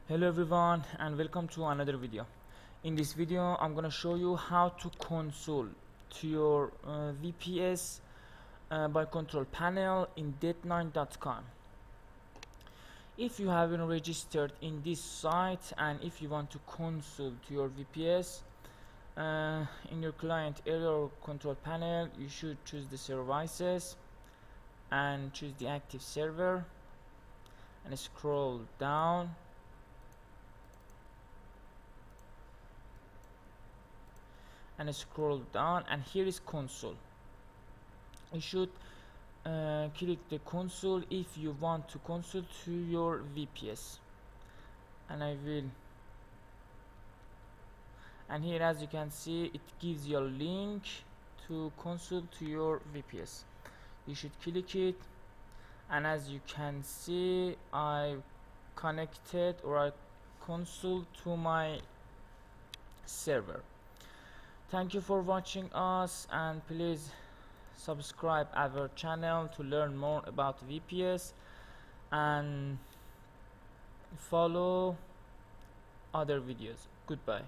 Hello everyone and welcome to another video. In this video I'm gonna show you how to console to your VPS by control panel in Ded9.com. If you haven't registered in this site and if you want to console to your VPS in your client area or control panel, you should choose the services and choose the active server and scroll down. And here is console. You should click the console if you want to console to your VPS, and here, as you can see, it gives you a link to console to your VPS. You should click it, and as you can see, I connected or I console to my server. Thank you for watching us, and please subscribe our channel to learn more about VPS and follow other videos. Goodbye.